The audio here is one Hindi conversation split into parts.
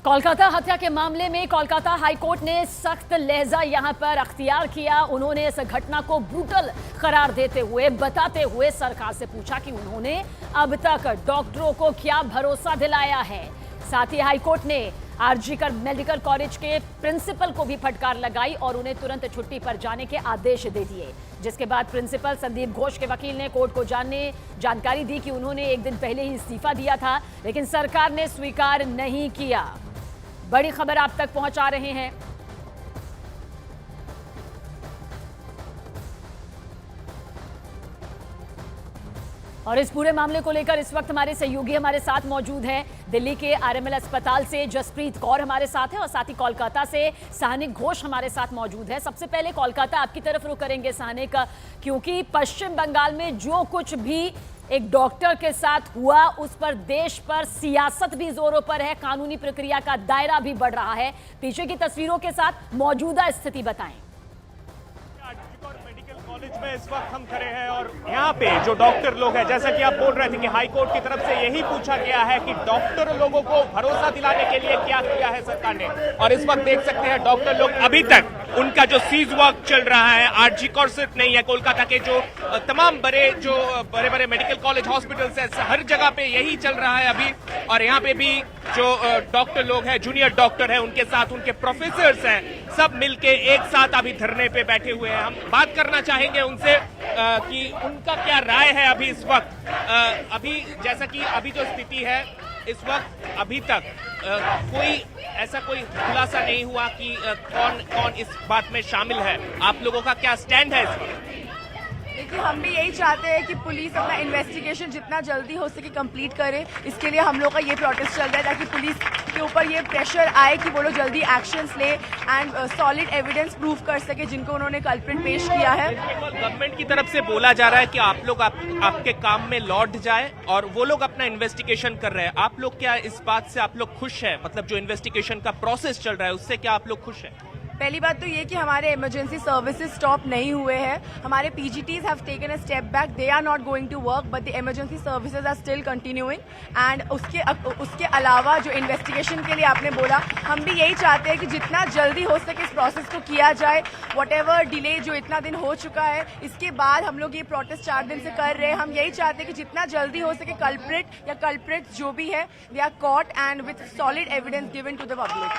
कोलकाता हत्या के मामले में कोलकाता हाईकोर्ट ने सख्त लहजा यहां पर अख्तियार किया। उन्होंने इस घटना को ब्रूटल करार देते हुए बताते हुए सरकार से पूछा कि उन्होंने अब तक डॉक्टरों को क्या भरोसा दिलाया है। साथ ही हाईकोर्ट ने आरजीकर मेडिकल कॉलेज के प्रिंसिपल को भी फटकार लगाई और उन्हें तुरंत छुट्टी पर जाने के आदेश दे दिए, जिसके बाद प्रिंसिपल संदीप घोष के वकील ने कोर्ट को जानकारी दी कि उन्होंने एक दिन पहले ही इस्तीफा दिया था, लेकिन सरकार ने स्वीकार नहीं किया। बड़ी खबर आप तक पहुंचा रहे हैं। और इस पूरे मामले को लेकर इस वक्त हमारे सहयोगी हमारे साथ मौजूद हैं। दिल्ली के आरएमएल अस्पताल से जसप्रीत कौर हमारे साथ है और साथ ही कोलकाता से साहनिक घोष हमारे साथ मौजूद है। सबसे पहले कोलकाता आपकी तरफ रुख करेंगे साहनिक, क्योंकि पश्चिम बंगाल में जो कुछ भी एक डॉक्टर के साथ हुआ उस पर देश पर सियासत भी जोरों पर है, कानूनी प्रक्रिया का दायरा भी बढ़ रहा है। पीछे की तस्वीरों के साथ मौजूदा स्थिति बताएं। कॉलेज में इस वक्त हम खड़े हैं और यहाँ पे जो डॉक्टर लोग हैं, जैसा कि आप बोल रहे थे कि हाई कोर्ट की तरफ से यही पूछा गया है कि डॉक्टर लोगों को भरोसा दिलाने के लिए क्या किया है सरकार ने। और इस वक्त देख सकते हैं डॉक्टर लोग अभी तक उनका जो सीज वर्क चल रहा है, आरजी कॉर सिर्फ नहीं है, कोलकाता के जो तमाम बड़े मेडिकल कॉलेज हॉस्पिटल्स है, हर जगह पे यही चल रहा है अभी। और यहाँ पे भी जो डॉक्टर लोग हैं, जूनियर डॉक्टर हैं, उनके साथ उनके प्रोफेसर्स हैं, सब मिलके एक साथ अभी धरने पे बैठे हुए हैं। हम बात करना चाहेंगे उनसे कि उनका क्या राय है अभी इस वक्त। अभी जैसा कि अभी जो स्थिति है इस वक्त अभी तक कोई ऐसा कोई खुलासा नहीं हुआ कि कौन कौन इस बात में शामिल है। आप लोगों का क्या स्टैंड है इस वक्त? देखिए, हम भी यही चाहते हैं कि पुलिस अपना इन्वेस्टिगेशन जितना जल्दी हो सके कंप्लीट करे। इसके लिए हम लोग का ये प्रोटेस्ट चल रहा है ताकि पुलिस के ऊपर ये प्रेशर आए कि वो लोग जल्दी एक्शंस ले एंड सॉलिड एविडेंस प्रूव कर सके जिनको उन्होंने कल्प्रिट पेश किया है। गवर्नमेंट की तरफ से बोला जा रहा है कि आप लोग आपके काम में लौट जाए और वो लोग अपना इन्वेस्टिगेशन कर रहे हैं। आप लोग क्या इस बात से आप लोग खुश हैं? मतलब जो इन्वेस्टिगेशन का प्रोसेस चल रहा है उससे क्या आप लोग खुश हैं? पहली बात तो ये कि हमारे इमरजेंसी सर्विसेज स्टॉप नहीं हुए हैं। हमारे PGTs have taken a step back, they are not going to work but the emergency services are still continuing. And उसके अलावा जो इन्वेस्टिगेशन के लिए आपने बोला, हम भी यही चाहते हैं कि जितना जल्दी हो सके इस प्रोसेस को किया जाए। व्हाटएवर डिले जो इतना दिन हो चुका है, इसके बाद हम लोग ये प्रोटेस्ट 4 दिन से कर रहे हैं। हम यही चाहते हैं कि जितना जल्दी हो सके कल्प्रिट या कल्प्रिट्स जो भी है they are caught and with solid evidence given to the public.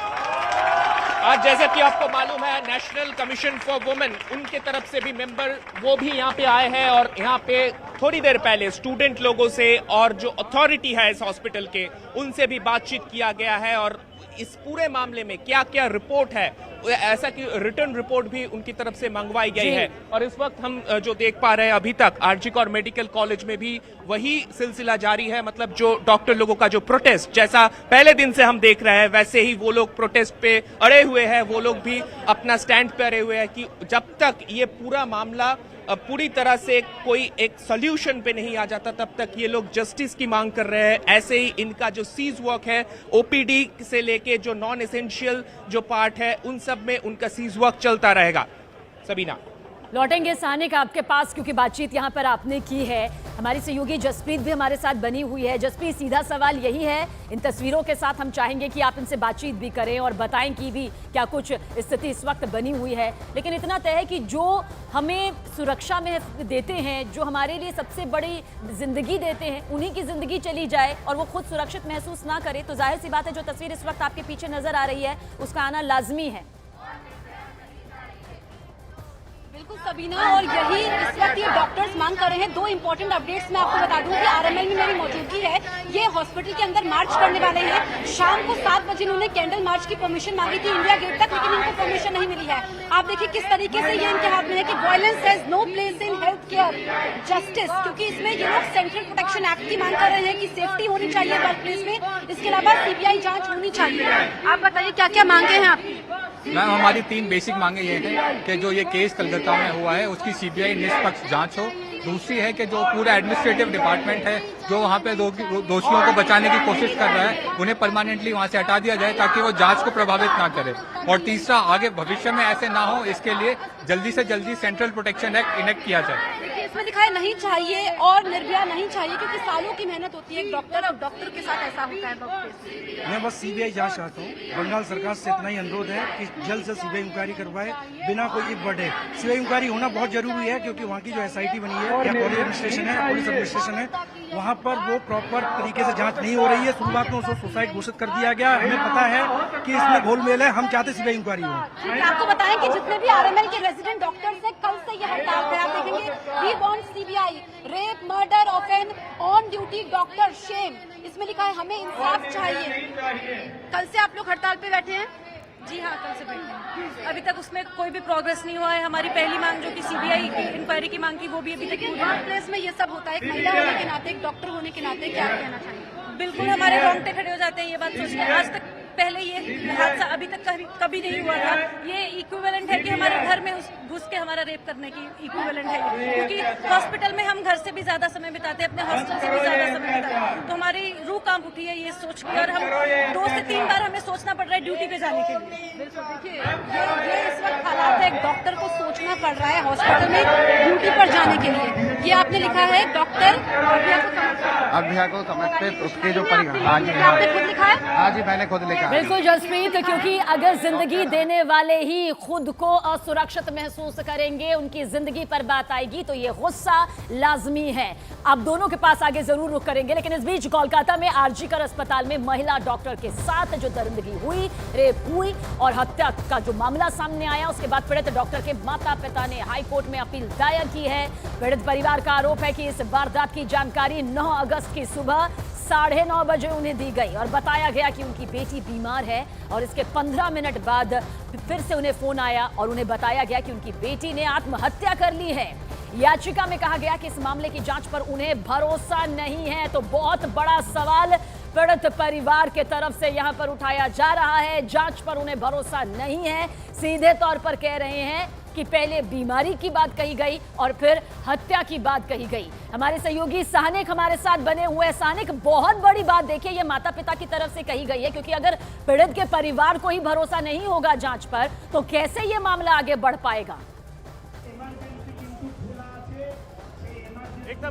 आज जैसे कि आपको मालूम है, नेशनल कमीशन फॉर वुमेन, उनके तरफ से भी मेंबर वो भी यहाँ पे आए हैं और यहाँ पे थोड़ी देर पहले स्टूडेंट लोगों से और जो अथॉरिटी है इस हॉस्पिटल के, उनसे भी बातचीत किया गया है। और इस पूरे मामले में क्या क्या रिपोर्ट है, ऐसा कि रिटर्न रिपोर्ट भी उनकी तरफ से मंगवाई गई है। और इस वक्त हम जो देख पा रहे हैं अभी तक आरजीकर मेडिकल कॉलेज में भी वही सिलसिला जारी है। मतलब जो डॉक्टर लोगों का जो प्रोटेस्ट, जैसा पहले दिन से हम देख रहे हैं, वैसे ही वो लोग प्रोटेस्ट पे अड़े हुए हैं। वो लोग भी अपना स्टैंड पे अड़े हुए हैं कि जब तक ये पूरा मामला पूरी तरह से कोई एक सोल्यूशन पे नहीं आ जाता तब तक ये लोग जस्टिस की मांग कर रहे हैं। ऐसे ही इनका जो सीज वर्क है, ओपीडी से लेके जो नॉन एसेंशियल जो पार्ट है, उन सब में उनका सीज वर्क चलता रहेगा। सबीना, लौटेंगे साहनिक आपके पास, क्योंकि बातचीत यहां पर आपने की है। हमारी सहयोगी जसप्रीत भी हमारे साथ बनी हुई है। जसप्रीत, सीधा सवाल यही है, इन तस्वीरों के साथ हम चाहेंगे कि आप इनसे बातचीत भी करें और बताएं कि भी क्या कुछ स्थिति इस वक्त बनी हुई है। लेकिन इतना तय है कि जो हमें सुरक्षा में देते हैं, जो हमारे लिए सबसे बड़ी जिंदगी देते हैं, उन्हीं की जिंदगी चली जाए और वो खुद सुरक्षित महसूस ना करे, तो जाहिर सी बात है जो तस्वीर इस वक्त आपके पीछे नजर आ रही है उसका आना लाजमी है। बिल्कुल सबीना, और यही इस वक्त ये डॉक्टर्स मांग कर रहे हैं। 2 इंपॉर्टेंट अपडेट्स मैं आपको बता दूं कि आरएमएल में मेरी मौजूदगी है। ये हॉस्पिटल के अंदर मार्च करने वाले हैं। शाम को 7 बजे इन्होंने कैंडल मार्च की परमिशन मांगी थी इंडिया गेट तक, लेकिन इनको परमिशन नहीं मिली है। आप देखिए किस तरीके से ये इनके हाथ में है कि violence has no place in health care justice, क्योंकि इसमें ये लोग सेंट्रल प्रोटेक्शन एक्ट की मांग कर रहे हैं कि सेफ्टी होनी चाहिए वर्क प्लेस में। इसके अलावा सीबीआई जांच होनी चाहिए। आप बताइए क्या क्या मांगे हैं आपकी? मैम, हमारी 3 बेसिक मांगे ये हैं कि जो ये केस कलकत्ता में हुआ है उसकी सीबीआई निष्पक्ष जांच हो। दूसरी है कि जो पूरा एडमिनिस्ट्रेटिव डिपार्टमेंट है जो वहाँ पे दोषियों को बचाने की कोशिश कर रहा है, उन्हें परमानेंटली वहाँ से हटा दिया जाए ताकि वो जांच को प्रभावित ना करे। और तीसरा, आगे भविष्य में ऐसे ना हो इसके लिए जल्दी से जल्दी सेंट्रल प्रोटेक्शन एक्ट इनेक्ट किया जाए। इसमें लिखा है नहीं चाहिए और निर्भया नहीं चाहिए, क्योंकि सालों की मेहनत होती है एक डॉक्टर और डॉक्टर के साथ ऐसा होता है वक्त। मैं बस सीबीआई जांच चाहता हूँ। बंगाल सरकार से इतना ही अनुरोध है कि जल्द से सीबीआई इंक्वायरी करवाए बिना कोई इफ बढ़े। सीबीआई इंक्वायरी होना बहुत जरूरी है, क्योंकि वहाँ की जो एसआईटी बनी है या कॉलेज एडमिनिस्ट्रेशन है, पुलिस एडमिनिस्ट्रेशन है, वहाँ पर वो प्रॉपर तरीके से जांच नहीं हो रही है। शुरुआत में उसको सुसाइड घोषित कर दिया गया। हमें पता है कि इसमें घोलमेल है। हम चाहते सीबीआई इंक्वायरी हो। आपको बताएं कि जितने भी आरएमएल के रेजिडेंट डॉक्टर्स हैं, कल से ये हड़ताल पे आप देखेंगे। We want CBI, rape murder offence on duty doctor, shame. इसमें लिखा है हमें इंसाफ चाहिए। कल से आप लोग हड़ताल पे बैठे हैं? जी हाँ, कल से बैठे हैं। अभी तक उसमें कोई भी प्रोग्रेस नहीं हुआ है। हमारी पहली मांग जो कि सीबीआई की इंक्वायरी की मांग थी, वो भी अभी तक पूरी वर्क प्लेस में ये सब होता है। एक महिला होने के नाते, एक डॉक्टर होने के नाते क्या कहना चाहिए? बिल्कुल हमारे रोंगटे खड़े हो जाते हैं ये बात सोच के। आज तक पहले ये हादसा अभी तक कभी नहीं हुआ था। ये इक्विवेलेंट है कि हमारे घर में घुस के हमारा रेप करने की इक्विवेलेंट है ये। क्योंकि हॉस्पिटल में हम घर से भी ज्यादा समय बिताते हैं, अपने हॉस्टल से भी ज्यादा समय बिताते हैं, तो हमारी रूह कांप उठी है ये सोच के। और हम 2 से 3 बार हमें सोचना पड़ रहा है ड्यूटी पे जाने के लिए। बिल्कुल, देखिए ये इस वक्त हालात है, एक डॉक्टर को सोचना पड़ रहा है हॉस्पिटल में ड्यूटी पर जाने के लिए। ये आपने लिखा है डॉक्टर अभ्या को समझते उसके जो आपने खुद लिखा है? हाँ जी, मैंने खुद लिखा है। बिल्कुल जसप्रीत, क्योंकि अगर जिंदगी देने वाले ही खुद को असुरक्षित महसूस करेंगे, उनकी जिंदगी पर बात आएगी, तो ये गुस्सा लाजमी है। अब दोनों के पास आगे जरूर रुख करेंगे, लेकिन इस बीच कोलकाता में आरजीकर अस्पताल में महिला डॉक्टर के साथ जो दरिंदगी हुई, रेप हुई और हत्या का जो मामला सामने आया, उसके बाद पीड़ित डॉक्टर के माता पिता ने हाई कोर्ट में अपील दायर की है। पीड़ित परिवार का आरोप है कि इस वारदात की जानकारी 9 अगस्त की सुबह 9:30 बजे उन्हें दी गई और बताया गया कि उनकी बेटी बीमार है, और इसके 15 मिनट बाद फिर से उन्हें फोन आया और उन्हें बताया गया कि उनकी बेटी ने आत्महत्या कर ली है। याचिका में कहा गया कि इस मामले की जांच पर उन्हें भरोसा नहीं है। तो बहुत बड़ा सवाल पीड़ित परिवार के तरफ से यहां पर उठाया जा रहा है। जांच पर उन्हें भरोसा नहीं है, सीधे तौर पर कह रहे हैं कि पहले बीमारी की बात कही गई और फिर हत्या की बात कही गई। हमारे सहयोगी सानिक हमारे साथ बने हुए हैं। सानिक, बहुत बड़ी बात देखिए ये माता पिता की तरफ से कही गई है, क्योंकि अगर पीड़ित के परिवार को ही भरोसा नहीं होगा जांच पर, तो कैसे ये मामला आगे बढ़ पाएगा?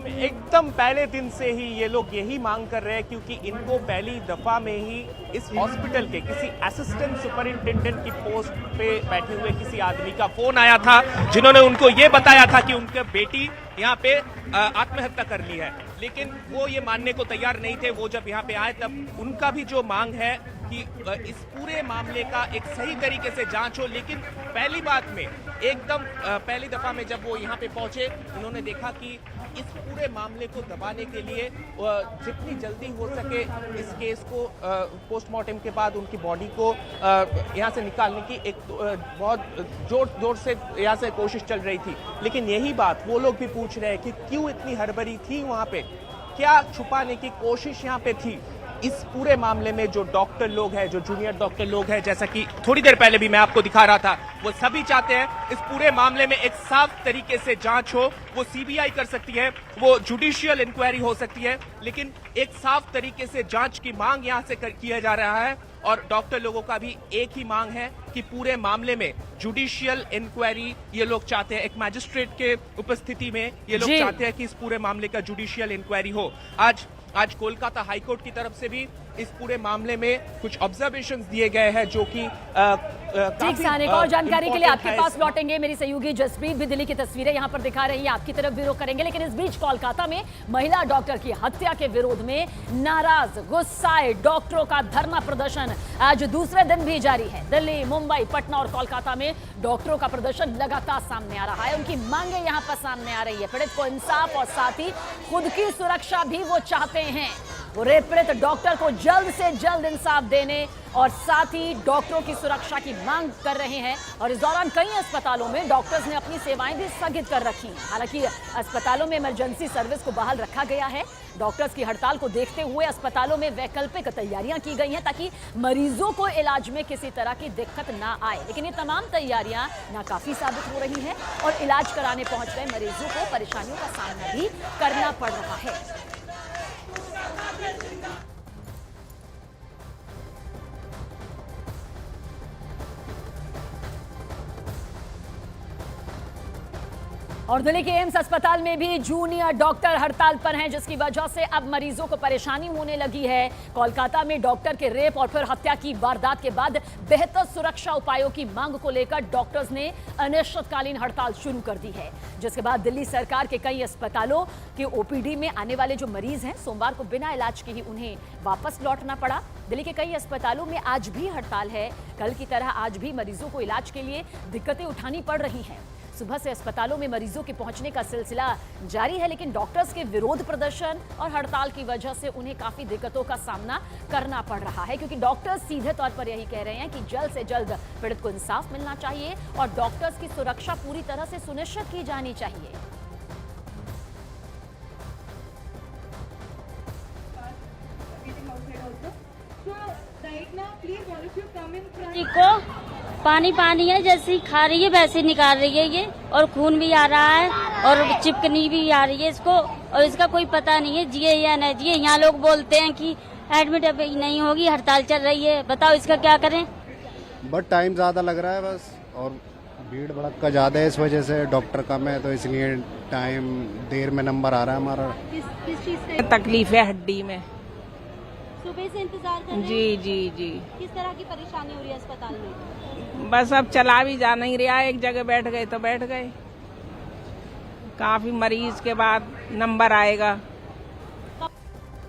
एकदम पहले दिन से ही ये लोग यही मांग कर रहे हैं, क्योंकि इनको पहली दफा में ही इस हॉस्पिटल के किसी असिस्टेंट सुपरिंटेंडेंट की पोस्ट पे बैठे हुए किसी आदमी का फोन आया था, जिन्होंने उनको ये बताया था कि उनकी बेटी यहाँ पे आत्महत्या कर ली है। लेकिन वो ये मानने को तैयार नहीं थे। वो जब यहाँ पे आए तब उनका भी जो मांग है कि इस पूरे मामले का एक सही तरीके से जांच हो। लेकिन पहली बात में एकदम पहली दफा में जब वो यहाँ पे पहुंचे, उन्होंने देखा कि इस पूरे मामले को दबाने के लिए जितनी जल्दी हो सके इस केस को पोस्टमार्टम के बाद उनकी बॉडी को यहाँ से निकालने की एक बहुत जोर से यहाँ से कोशिश चल रही थी। लेकिन यही बात वो लोग भी पूछ रहे हैं कि क्यों इतनी हड़बड़ी थी वहाँ पे, क्या छुपाने की कोशिश यहाँ पे थी। इस पूरे मामले में जो डॉक्टर लोग हैं, जो जूनियर डॉक्टर लोग हैं, जैसा कि थोड़ी देर पहले भी मैं आपको दिखा रहा था, वो सभी चाहते हैं इस पूरे मामले में एक साफ तरीके से जांच हो। वो सीबीआई कर सकती है, वो जुडिशियल इंक्वायरी हो सकती है, लेकिन एक साफ तरीके से जांच की मांग यहां से किया जा रहा है। और डॉक्टर लोगों का भी एक ही मांग है कि पूरे मामले में जुडिशियल इंक्वायरी ये लोग चाहते हैं। एक मैजिस्ट्रेट के उपस्थिति में ये लोग चाहते हैं कि इस पूरे मामले का जुडिशियल इंक्वायरी हो। आज कोलकाता हाईकोर्ट की तरफ से भी इस पूरे मामले में कुछ ऑब्जर्वेशंस दिए गए हैं, जो कि ठीक सानिक, और जानकारी के लिए आपके पास लौटेंगे। मेरी सहयोगी जसप्रीत भी दिल्ली की तस्वीरें यहां पर दिखा रही है, आपकी तरफ भी रुख करेंगे। लेकिन इस बीच कोलकाता में महिला डॉक्टर की हत्या के विरोध में नाराज गुस्साए डॉक्टरों का धरना प्रदर्शन आज दूसरे दिन भी जारी है। दिल्ली, मुंबई, पटना और कोलकाता में डॉक्टरों का प्रदर्शन लगातार सामने आ रहा है। उनकी मांगे यहां पर सामने आ रही है। पीड़ित को इंसाफ और साथ ही खुद की सुरक्षा भी वो चाहते हैं। वो रेप पीड़ित डॉक्टर को जल्द से जल्द इंसाफ देने और साथ ही डॉक्टरों की सुरक्षा की मांग कर रहे हैं। और इस दौरान कई अस्पतालों में डॉक्टर्स ने अपनी सेवाएं भी स्थगित कर रखी। हालांकि अस्पतालों में इमरजेंसी सर्विस को बहाल रखा गया है। डॉक्टर्स की हड़ताल को देखते हुए अस्पतालों में वैकल्पिक तैयारियां की गई हैं, ताकि मरीजों को इलाज में किसी तरह की दिक्कत ना आए। लेकिन ये तमाम तैयारियां नाकाफी साबित हो रही हैं और इलाज कराने पहुंच रहे मरीजों को परेशानियों का सामना भी करना पड़ रहा है। और दिल्ली के एम्स अस्पताल में भी जूनियर डॉक्टर हड़ताल पर हैं, जिसकी वजह से अब मरीजों को परेशानी होने लगी है। कोलकाता में डॉक्टर के रेप और फिर हत्या की वारदात के बाद बेहतर सुरक्षा उपायों की मांग को लेकर डॉक्टर्स ने अनिश्चितकालीन हड़ताल शुरू कर दी है, जिसके बाद दिल्ली सरकार के कई अस्पतालों के ओपीडी में आने वाले जो मरीज हैं, सोमवार को बिना इलाज के ही उन्हें वापस लौटना पड़ा। दिल्ली के कई अस्पतालों में आज भी हड़ताल है। कल की तरह आज भी मरीजों को इलाज के लिए दिक्कतें उठानी पड़ रही हैं। सुबह से अस्पतालों में मरीजों के पहुंचने का सिलसिला जारी है, लेकिन डॉक्टर्स के विरोध प्रदर्शन और हड़ताल की वजह से उन्हें काफी दिक्कतों का सामना करना पड़ रहा है, क्योंकि डॉक्टर्स सीधे तौर पर यही कह रहे हैं कि जल्द से जल्द पीड़ित को इंसाफ मिलना चाहिए और डॉक्टर्स की सुरक्षा पूरी तरह से सुनिश्चित की जानी चाहिए। को पानी पानी है, जैसी खा रही है वैसे निकाल रही है ये, और खून भी आ रहा है और चिपकनी भी आ रही है इसको, और इसका कोई पता नहीं है जिए या नहीं जिए। यहाँ लोग बोलते हैं कि एडमिट अभी नहीं होगी, हड़ताल चल रही है, बताओ इसका क्या करें। बट टाइम ज्यादा लग रहा है बस, और भीड़ भड़का ज्यादा है, इस वजह से डॉक्टर कम है, तो इसलिए टाइम देर में नंबर आ रहा है हमारा। किस चीज से तकलीफ है हड्डी में। सुबह से इंतजार कर रहे हैं? जी जी जी। किस तरह की परेशानी हो रही है अस्पताल में? बस अब चला भी जा नहीं रहा, एक जगह बैठ गए तो बैठ गए, काफी मरीज के बाद नंबर आएगा।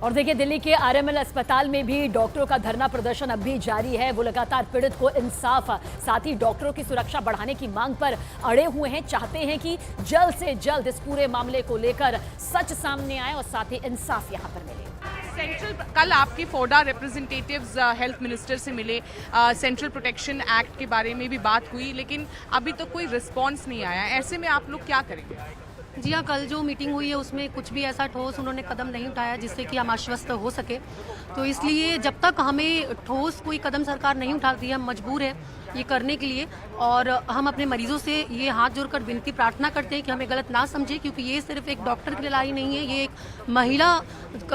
और देखिए, दिल्ली के आरएमएल अस्पताल में भी डॉक्टरों का धरना प्रदर्शन अब भी जारी है। वो लगातार पीड़ित को इंसाफ, साथ ही डॉक्टरों की सुरक्षा बढ़ाने की मांग पर अड़े हुए हैं। चाहते हैं कि जल्द से जल्द इस पूरे मामले को लेकर सच सामने आए और साथ ही इंसाफ यहां पर मिले। सेंट्रल कल आपके फोडा रिप्रेजेंटेटिव्स हेल्थ मिनिस्टर से मिले, सेंट्रल प्रोटेक्शन एक्ट के बारे में भी बात हुई, लेकिन अभी तो कोई रिस्पांस नहीं आया। ऐसे में आप लोग क्या करेंगे? जी हाँ, कल जो मीटिंग हुई है उसमें कुछ भी ऐसा ठोस उन्होंने कदम नहीं उठाया जिससे कि हम आश्वस्त हो सके। तो इसलिए जब तक हमें ठोस कोई कदम सरकार नहीं उठाती है, हम मजबूर है ये करने के लिए। और हम अपने मरीजों से ये हाथ जोड़कर विनती प्रार्थना करते हैं कि हमें गलत ना समझे, क्योंकि ये सिर्फ एक डॉक्टर की लड़ाई नहीं है, ये एक महिला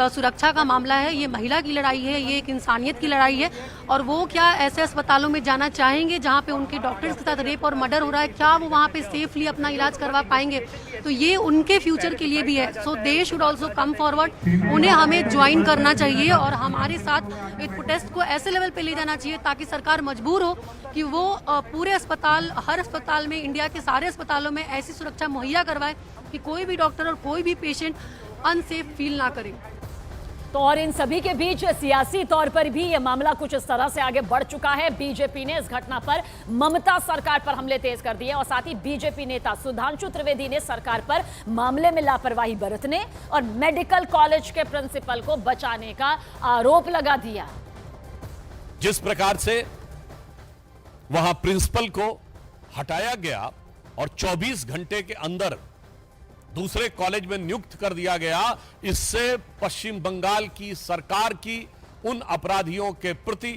सुरक्षा का मामला है, ये महिला की लड़ाई है, ये एक इंसानियत की लड़ाई है। और वो क्या ऐसे अस्पतालों में जाना चाहेंगे जहाँ पे उनके डॉक्टर्स के साथ रेप और मर्डर हो रहा है? क्या वो वहाँ पे सेफली अपना इलाज करवा पाएंगे? तो ये उनके फ्यूचर के लिए भी है। So they should also come forward, उन्हें हमें ज्वाइन करना चाहिए और हमारे साथ एक प्रोटेस्ट को ऐसे लेवल पे ले जाना चाहिए ताकि सरकार मजबूर हो कि वो पूरे अस्पताल, हर अस्पताल में, इंडिया के सारे अस्पतालों में ऐसी सुरक्षा मुहैया करवाए कि कोई भी डॉक्टर और कोई भी पेशेंट अनसेफ फील ना करे। तो और इन सभी के बीच सियासी तौर पर भी यह मामला कुछ इस तरह से आगे बढ़ चुका है। बीजेपी ने इस घटना पर ममता सरकार पर हमले तेज कर दिए और साथ ही बीजेपी नेता सुधांशु त्रिवेदी ने सरकार पर मामले में लापरवाही बरतने और मेडिकल कॉलेज के प्रिंसिपल को बचाने का आरोप लगा दिया। जिस प्रकार से वहां प्रिंसिपल को हटाया गया और 24 घंटे के अंदर दूसरे कॉलेज में नियुक्त कर दिया गया, इससे पश्चिम बंगाल की सरकार की उन अपराधियों के प्रति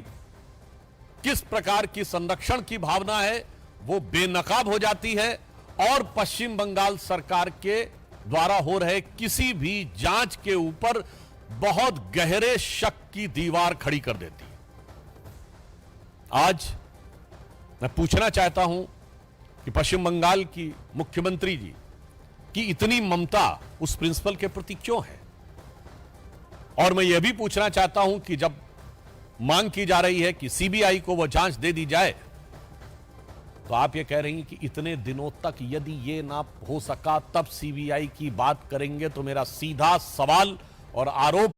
किस प्रकार की संरक्षण की भावना है वो बेनकाब हो जाती है और पश्चिम बंगाल सरकार के द्वारा हो रहे किसी भी जांच के ऊपर बहुत गहरे शक की दीवार खड़ी कर देती है। आज मैं पूछना चाहता हूं कि पश्चिम बंगाल की मुख्यमंत्री जी कि इतनी ममता उस प्रिंसिपल के प्रति क्यों है? और मैं यह भी पूछना चाहता हूं कि जब मांग की जा रही है कि सीबीआई को वो जांच दे दी जाए, तो आप ये कह रही हैं कि इतने दिनों तक यदि ये ना हो सका तब सीबीआई की बात करेंगे। तो मेरा सीधा सवाल और आरोप